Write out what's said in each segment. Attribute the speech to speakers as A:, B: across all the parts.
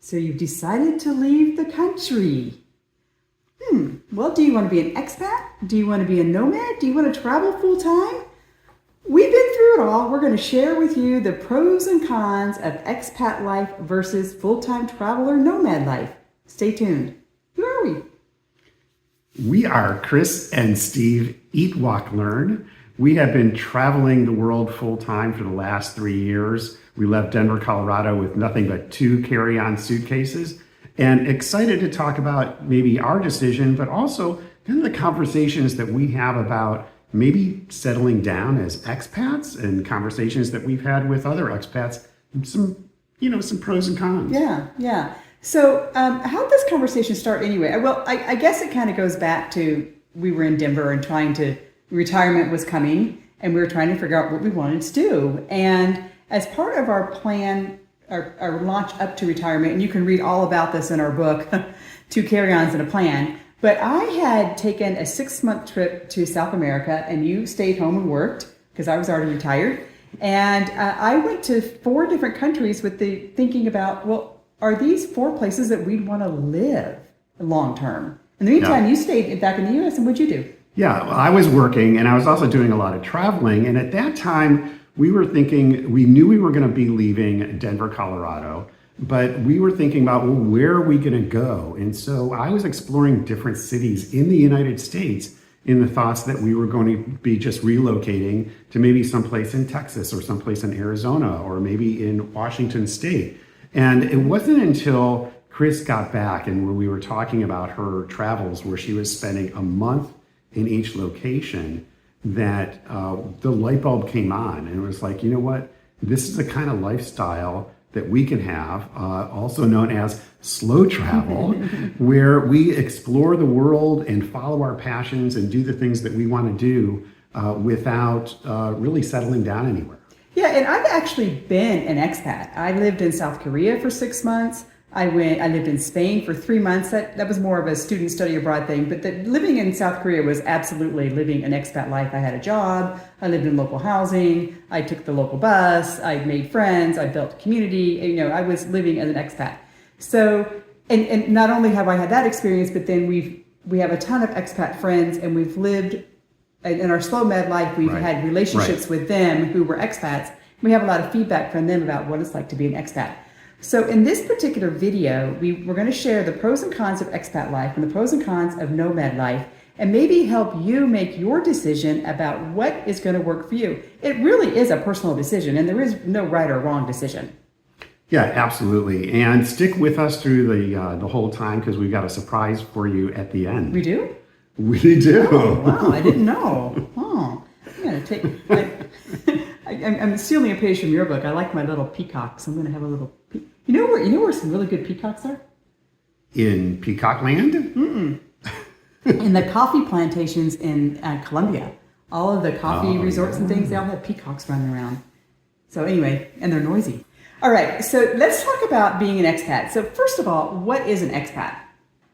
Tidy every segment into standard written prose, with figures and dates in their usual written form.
A: So you've decided to leave the country. Well, do you want to be an expat? Do you want to be a nomad? Do you want to travel full time? We've been through it all. We're going to share with you the pros and cons of expat life versus full-time traveler nomad life. Stay tuned. Who are we?
B: We are Chris and Steve, Eat, Walk, Learn. We have been traveling the world full-time for the last 3 years. We left Denver, Colorado with nothing but 2 carry-on suitcases, and excited to talk about maybe our decision, but also kind of the conversations that we have about maybe settling down as expats and conversations that we've had with other expats, some pros and cons.
A: Yeah. So how did this conversation start anyway? Well, I guess it kind of goes back to we were in Denver and retirement was coming and we were trying to figure out what we wanted to do. And as part of our plan, our launch up to retirement, and you can read all about this in our book, 2 Carry-Ons and a Plan, but I had taken a 6-month trip to South America and you stayed home and worked because I was already retired. And I went to 4 different countries with the thinking about, well, are these 4 places that we'd want to live long term? In the meantime, You stayed back in the U.S. and what'd you do?
B: Yeah, well, I was working and I was also doing a lot of traveling. And at that time, we were thinking, we knew we were going to be leaving Denver, Colorado, but we were thinking about, well, where are we going to go? And so I was exploring different cities in the United States in the thoughts that we were going to be just relocating to maybe someplace in Texas or someplace in Arizona or maybe in Washington State. And it wasn't until Chris got back and when we were talking about her travels where she was spending a month in each location that the light bulb came on and it was like, you know what, this is the kind of lifestyle that we can have, also known as slow travel, where we explore the world and follow our passions and do the things that we want to do without really settling down anywhere.
A: Yeah, and I've actually been an expat. I lived in South Korea for 6 months. I lived in Spain for 3 months. That was more of a student study abroad thing, but living in South Korea was absolutely living an expat life. I had a job, I lived in local housing, I took the local bus, I made friends, I built a community, I was living as an expat. So, and not only have I had that experience, but then we have a ton of expat friends and we've lived in our slow med life, we've had relationships with them who were expats. We have a lot of feedback from them about what it's like to be an expat. So in this particular video, we're going to share the pros and cons of expat life and the pros and cons of nomad life and maybe help you make your decision about what is going to work for you. It really is a personal decision and there is no right or wrong decision.
B: Yeah, absolutely. And stick with us through the whole time because we've got a surprise for you at the end.
A: We do?
B: We do.
A: Oh, wow, I didn't know. Oh, I'm going to take... I'm stealing a page from your book. I like my little peacocks. I'm going to have a little... You know where some really good peacocks are?
B: In Peacock Land?
A: In the coffee plantations in Colombia. All of the coffee resorts and things, they all have peacocks running around. So anyway, and they're noisy. All right, so let's talk about being an expat. So first of all, what is an expat?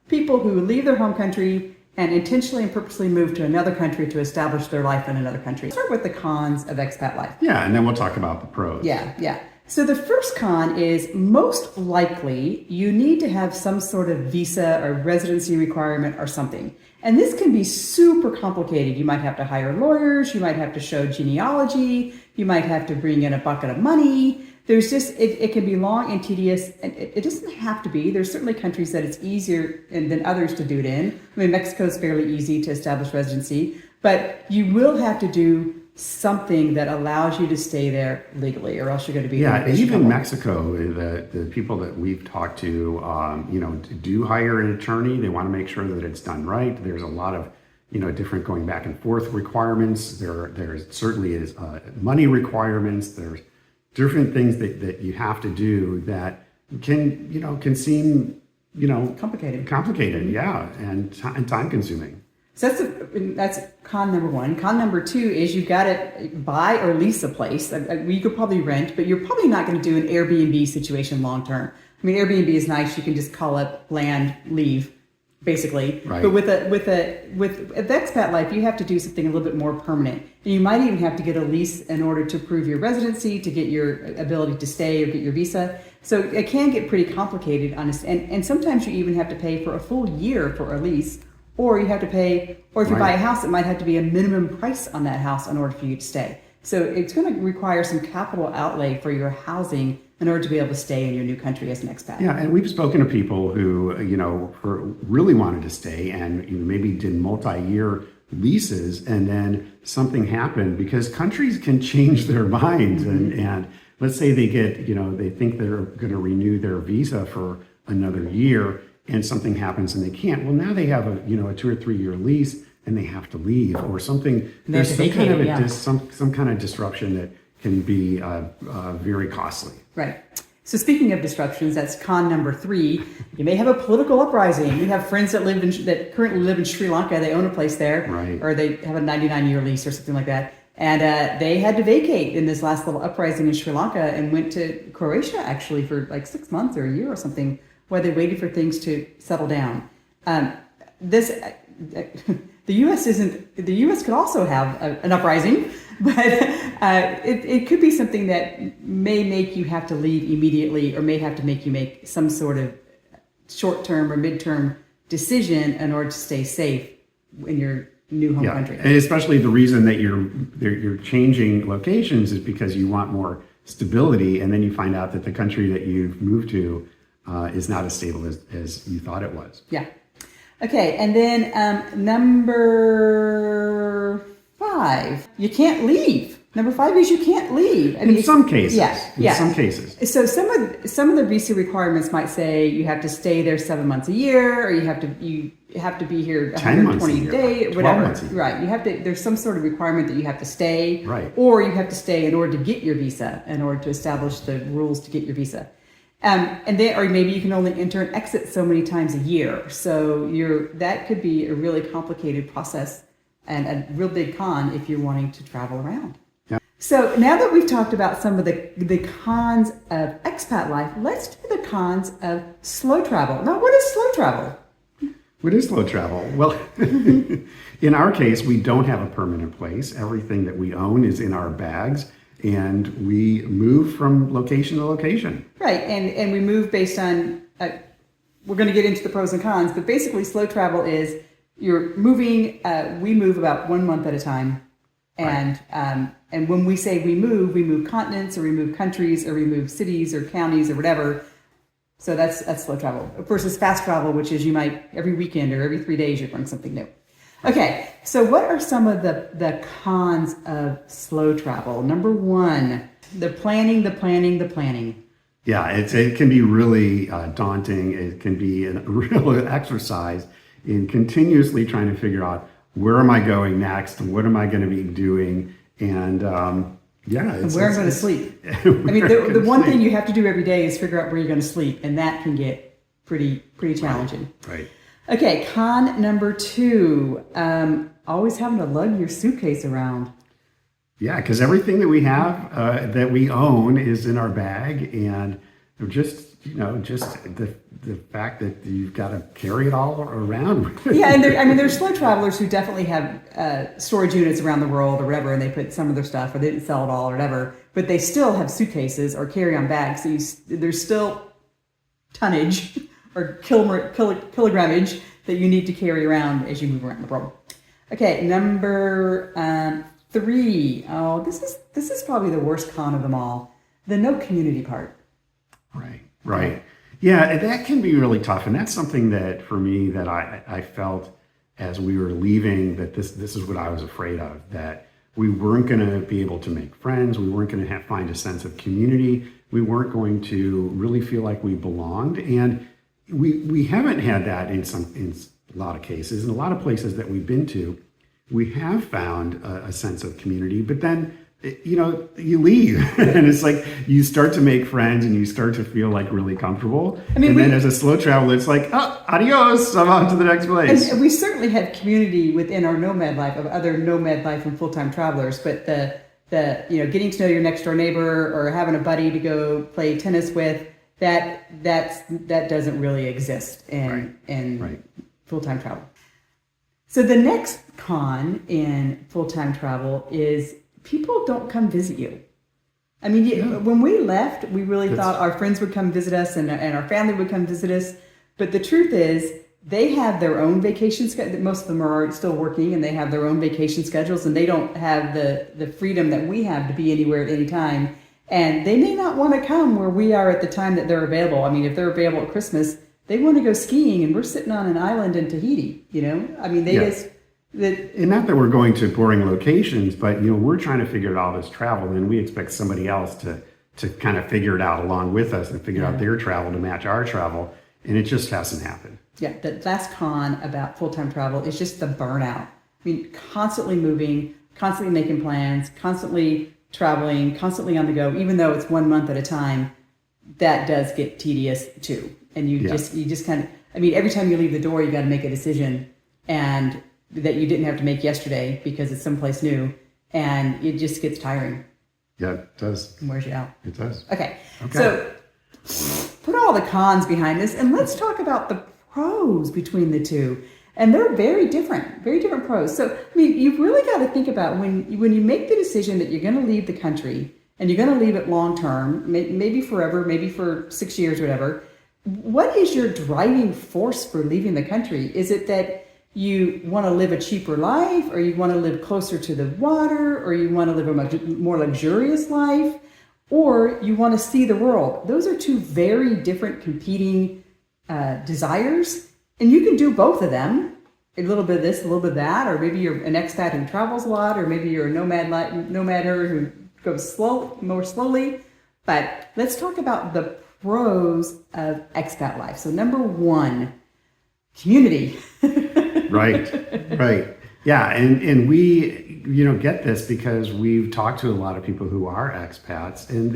A: People who leave their home country and intentionally and purposely move to another country to establish their life in another country. Let's start with the cons of expat life.
B: Yeah, and then we'll talk about the pros.
A: Yeah. So the first con is most likely you need to have some sort of visa or residency requirement or something. And this can be super complicated. You might have to hire lawyers, you might have to show genealogy, you might have to bring in a bucket of money. There's just, it can be long and tedious, and it doesn't have to be. There's certainly countries that it's easier than others to do it in. I mean, Mexico is fairly easy to establish residency, but you will have to do something that allows you to stay there legally, or else you're going to be...
B: Yeah, and even Mexico, the people that we've talked to, do hire an attorney. They want to make sure that it's done right. There's a lot of, different going back and forth requirements. There certainly is money requirements. There's different things that you have to do that can seem, complicated, yeah, and time consuming.
A: So that's con number 1. Con number 2 is you've got to buy or lease a place. You could probably rent, but you're probably not going to do an Airbnb situation long term. I mean, Airbnb is nice. You can just call up, land, leave, basically.
B: Right.
A: But with the expat life, you have to do something a little bit more permanent. And you might even have to get a lease in order to prove your residency, to get your ability to stay or get your visa. So it can get pretty complicated, and sometimes you even have to pay for a full year for a lease, or you have to pay, or if you buy a house, it might have to be a minimum price on that house in order for you to stay. So it's going to require some capital outlay for your housing in order to be able to stay in your new country as an expat.
B: Yeah, and we've spoken to people who, really wanted to stay and maybe did multi-year leases, and then something happened because countries can change their minds. And let's say they get, they think they're going to renew their visa for another year, and something happens and they can't. Well, now they have a 2 or 3 year lease and they have to leave or something. There's some kind of some kind of disruption that can be very costly.
A: Right. So speaking of disruptions, that's con number 3. You may have a political uprising. You have friends that currently live in Sri Lanka. They own a place there,
B: right,
A: or they have a 99-year lease or something like that. And they had to vacate in this last little uprising in Sri Lanka and went to Croatia actually for like 6 months or a year or something, while they waited for things to settle down. The U.S. could also have an uprising, but it could be something that may make you have to leave immediately, or may have to make you make some sort of short-term or mid-term decision in order to stay safe in your new home country.
B: And especially the reason that you're changing locations is because you want more stability, and then you find out that the country that you've moved to is not as stable as you thought it was.
A: Yeah. Okay, and then number 5, you can't leave. Number 5 is you can't leave.
B: In some cases.
A: Yeah.
B: Some cases.
A: So some of the visa requirements might say you have to stay there 7 months a year, or you have to be here 120 days, whatever. Right. There's some sort of requirement that you have to stay.
B: Right.
A: Or you have to stay in order to get your visa, in order to establish the rules to get your visa. Or maybe you can only enter and exit so many times a year. So that could be a really complicated process and a real big con if you're wanting to travel around.
B: Yeah.
A: So now that we've talked about some of the cons of expat life, let's do the cons of slow travel. Now, what is slow travel?
B: What is slow travel? Well, in our case, we don't have a permanent place. Everything that we own is in our bags, and we move from location to location.
A: Right, and we move based on, we're going to get into the pros and cons, but basically slow travel is you're moving, we move about 1 month at a time. And and when we say we move continents, or we move countries, or we move cities or counties or whatever. So that's slow travel versus fast travel, which is you might every weekend or every 3 days you're doing something new. Okay, so what are some of the cons of slow travel? Number 1, the planning.
B: Yeah, it can be really daunting. It can be a real exercise in continuously trying to figure out where am I going next, what am I going to be doing, and where I'm
A: going to sleep. I mean, the one thing you have to do every day is figure out where you're going to sleep, and that can get pretty challenging.
B: Right.
A: Okay, con number 2, always having to lug your suitcase around.
B: Yeah, because everything that we have, that we own, is in our bag, and just the fact that you've got to carry it all around.
A: Yeah, and there's slow travelers who definitely have storage units around the world or whatever, and they put some of their stuff, or they didn't sell it all or whatever, but they still have suitcases or carry-on bags. So there's still tonnage or kilogramage that you need to carry around as you move around the world. Okay, number 3. Oh, this is probably the worst con of them all. The no community part.
B: Right. Yeah, that can be really tough, and that's something that for me that I felt as we were leaving, that this is what I was afraid of, that we weren't going to be able to make friends, we weren't going to find a sense of community, we weren't going to really feel like we belonged, and we haven't had that in a lot of cases. In a lot of places that we've been to, we have found a sense of community, but then you leave and it's like you start to make friends and you start to feel like really comfortable. Then as a slow traveler, it's like, oh, adios, I'm on to the next place.
A: And we certainly have community within our nomad life of other nomad life and full-time travelers, but the getting to know your next door neighbor or having a buddy to go play tennis with, that doesn't really exist. full-time travel. So the next con in full-time travel is people don't come visit you. I mean, when we left, we really thought our friends would come visit us and our family would come visit us. But the truth is, they have their own vacation schedule. Most of them are still working and they have their own vacation schedules, and they don't have the freedom that we have to be anywhere at any time. And they may not want to come where we are at the time that they're available. I mean, if they're available at Christmas, they want to go skiing and we're sitting on an island in Tahiti, you know? I mean, they just...
B: And not that we're going to boring locations, but we're trying to figure out all this travel, and we expect somebody else to kind of figure it out along with us and figure out their travel to match our travel, and it just hasn't happened. Yeah,
A: the last con about full-time travel is just the burnout. I mean, constantly moving, constantly making plans, constantly traveling, constantly on the go, even though it's 1 month at a time, that does get tedious too. And you just kind of, I mean, every time you leave the door, you got to make a decision, and that you didn't have to make yesterday because it's someplace new, and it just gets tiring.
B: Yeah, it does.
A: It wears you out.
B: It does.
A: Okay. So put all the cons behind us, and let's talk about the pros between the two. And they're very different pros. So, I mean, you've really got to think about when you make the decision that you're going to leave the country, and you're going to leave it long term, maybe forever, maybe for 6 years, whatever. What is your driving force for leaving the country? Is it that you want to live a cheaper life, or you want to live closer to the water, or you want to live a much more luxurious life, or you want to see the world? Those are two very different competing desires, and you can do both of them. A little bit of this, a little bit of that, or maybe you're an expat who travels a lot, or maybe you're a nomader who goes more slowly. But let's talk about the pros of expat life. So number one, community.
B: Right. Yeah, and we, get this because we've talked to a lot of people who are expats, and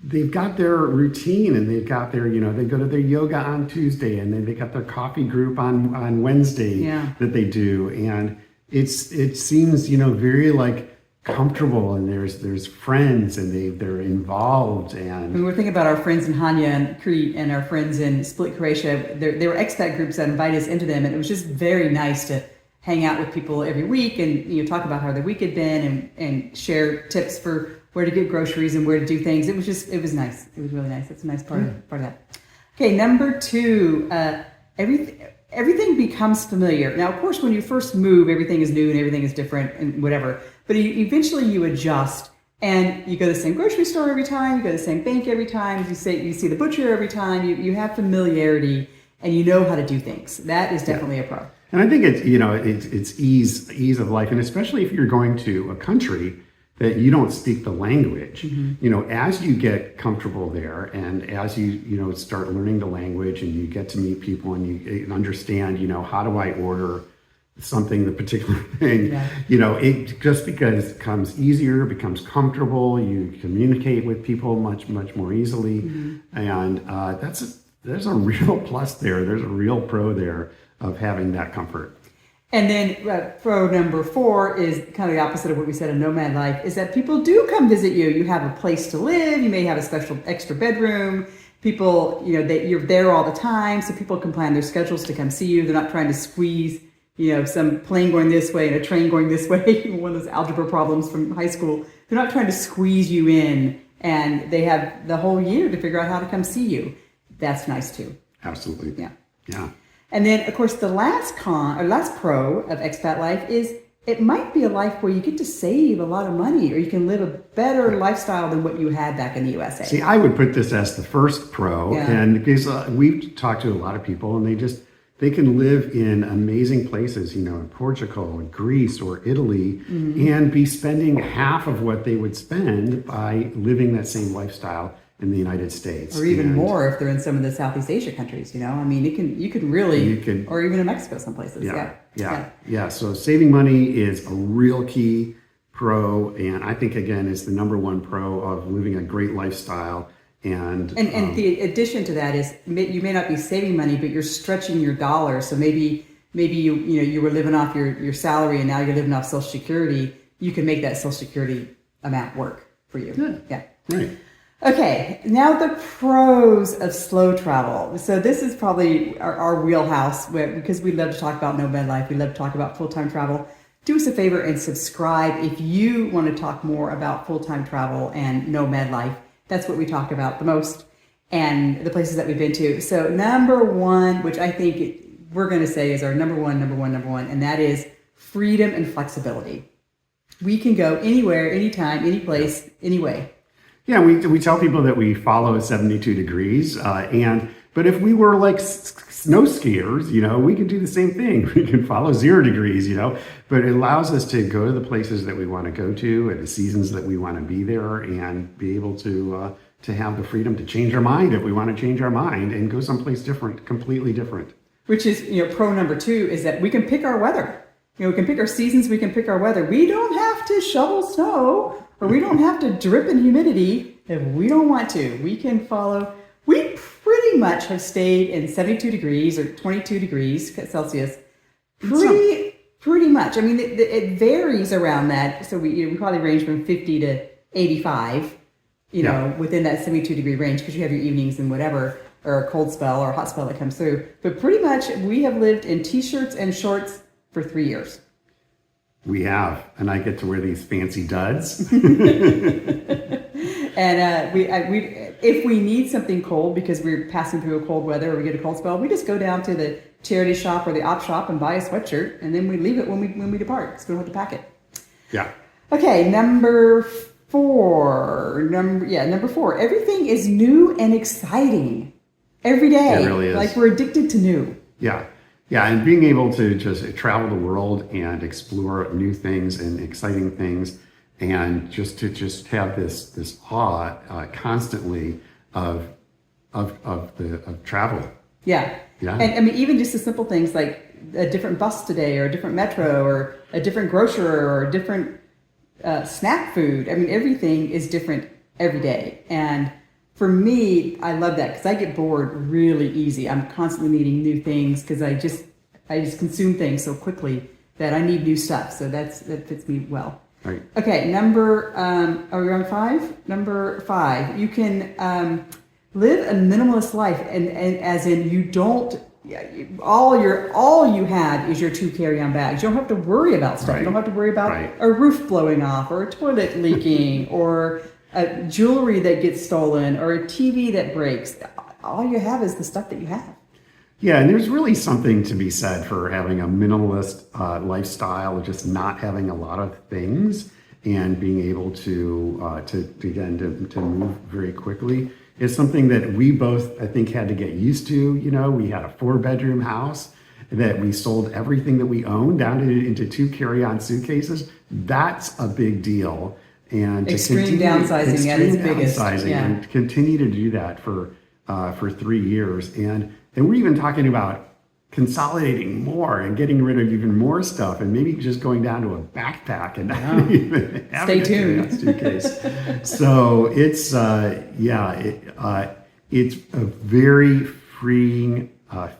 B: they've got their routine, and they've got their, they go to their yoga on Tuesday, and then they got their coffee group on Wednesday that they do, and it seems, very like comfortable, and there's friends, and they're involved. And
A: we were thinking about our friends in Hanya and Crete and our friends in Split, Croatia. There were expat groups that invite us into them, and it was just very nice to hang out with people every week and talk about how their week had been and share tips for where to get groceries and where to do things. It was nice. It was really nice. That's a nice part of that. Okay, number two, everything becomes familiar. Now, of course, when you first move, everything is new and everything is different and whatever. But eventually you adjust, and you go to the same grocery store every time, you go to the same bank every time, you see the butcher every time. You have familiarity, and you know how to do things. That is definitely a pro.
B: And I think it's ease of life, and especially if you're going to a country that you don't speak the language. Mm-hmm. As you get comfortable there, and as you start learning the language, and you get to meet people, and you understand, how do I order something, the particular thing, it just becomes easier, becomes comfortable. You communicate with people much more easily, and there's a real plus there. There's a real pro there of having that comfort.
A: And then pro number 4 is kind of the opposite of what we said in Nomad life, is that people do come visit you. You have a place to live. You may have a special extra bedroom. People, you're there all the time, so people can plan their schedules to come see you. They're not trying to squeeze some plane going this way and a train going this way, one of those algebra problems from high school. They're not trying to squeeze you in, and they have the whole year to figure out how to come see you. That's nice too.
B: Absolutely. Yeah.
A: And then, of course, the last pro of expat life is it might be a life where you get to save a lot of money, or you can live a better lifestyle than what you had back in the USA.
B: See, I would put this as the first pro, and because we've talked to a lot of people, and they can live in amazing places, in Portugal, or Greece, or Italy, and be spending half of what they would spend by living that same lifestyle in the United States,
A: or even more if they're in some of the Southeast Asia countries. I mean, you could really, or even in Mexico, some places.
B: Yeah. So saving money is a real key pro, and I think again it's the number one pro of living a great lifestyle. And the addition to that is you may not be saving money, but you're stretching your dollars. So maybe you were living off your salary, and now you're living off Social Security. You can make that Social Security amount work for you. Yeah. Right.
A: Okay, now the pros of slow travel. So this is probably our wheelhouse because we love to talk about nomad life. We love to talk about full-time travel. Do us a favor and subscribe if you want to talk more about full-time travel and nomad life. That's what we talk about the most and the places that we've been to. So number one, which I think we're going to say is our number one, and that is freedom and flexibility. We can go anywhere, anytime, any place, any way.
B: Yeah, we tell people that we follow 72 degrees, but if we were like snow skiers, we could do the same thing. We can follow 0 degrees, but it allows us to go to the places that we want to go to at the seasons that we want to be there, and be able to have the freedom to change our mind if we want to change our mind and go someplace different, completely different.
A: Which is, pro number 2 is that we can pick our weather. We can pick our seasons. We can pick our weather. We don't have to shovel snow. Or we don't have to drip in humidity if we don't want to. We can follow. We pretty much have stayed in 72 degrees or 22 degrees Celsius. Pretty much. I mean, it varies around that. So we probably range from 50 to 85, within that 72 degree range, because you have your evenings and whatever, or a cold spell or a hot spell that comes through. But pretty much we have lived in t-shirts and shorts for 3 years.
B: We have, and I get to wear these fancy duds.
A: And we if we need something cold because we're passing through a cold weather or we get a cold spell, we just go down to the charity shop or the op shop and buy a sweatshirt, and then we leave it when we depart, so we don't have to pack it.
B: Yeah.
A: Okay, number four. Everything is new and exciting every day.
B: It really is.
A: Like we're addicted to new.
B: Yeah. Yeah, and being able to just travel the world and explore new things and exciting things, and just have this awe constantly of travel.
A: Yeah.
B: Yeah.
A: And I mean, even just the simple things like a different bus today, or a different metro, or a different grocer, or a different snack food. I mean, everything is different every day. And for me, I love that because I get bored really easy. I'm constantly needing new things because I just consume things so quickly that I need new stuff. So that fits me well.
B: Right.
A: Okay, are we on 5? Number 5, you can live a minimalist life, and as in you don't. All you have is your 2 carry-on bags. You don't have to worry about stuff.
B: Right.
A: You don't have to worry about
B: Right.
A: a roof blowing off, or a toilet leaking, or jewelry that gets stolen, or a TV that breaks. All you have is the stuff that you have.
B: Yeah, and there's really something to be said for having a minimalist lifestyle, just not having a lot of things, and being able to move very quickly. Is something that we both, I think, had to get used to. We had a 4-bedroom house that we sold everything that we owned down into 2 carry-on suitcases. That's a big deal. And
A: extreme downsizing at its biggest. Yeah.
B: And continue to do that for 3 years. And we're even talking about consolidating more and getting rid of even more stuff, and maybe just going down to a backpack and not even having
A: Stay tuned.
B: a suitcase. So it's it's a very freeing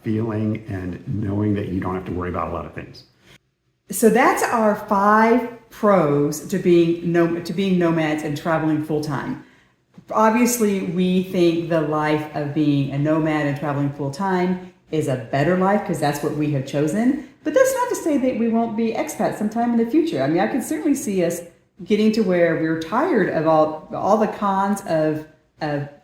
B: feeling, and knowing that you don't have to worry about a lot of things.
A: So that's our 5 pros to being nomads and traveling full time. Obviously, we think the life of being a nomad and traveling full time is a better life because that's what we have chosen. But that's not to say that we won't be expats sometime in the future. I mean, I can certainly see us getting to where we're tired of all the cons of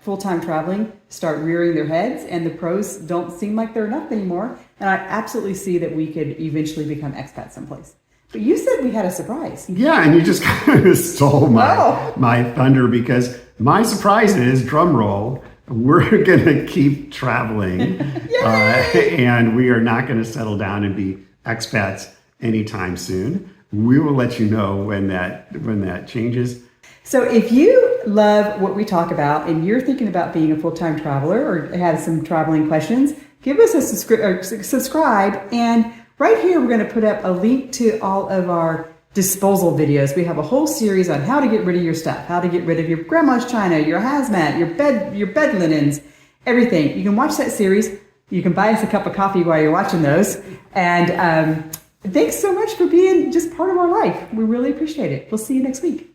A: full-time traveling start rearing their heads, and the pros don't seem like they're enough anymore. And I absolutely see that we could eventually become expats someplace. But you said we had a surprise.
B: Yeah, and you just kind of stole my thunder, because my surprise is, drum roll, we're going to keep traveling. And we are not going to settle down and be expats anytime soon. We will let you know when that changes.
A: So if you love what we talk about and you're thinking about being a full-time traveler or have some traveling questions, give us a subscribe. And right here, we're going to put up a link to all of our disposal videos. We have a whole series on how to get rid of your stuff, how to get rid of your grandma's china, your hazmat, your bed linens, everything. You can watch that series. You can buy us a cup of coffee while you're watching those. And thanks so much for being just part of our life. We really appreciate it. We'll see you next week.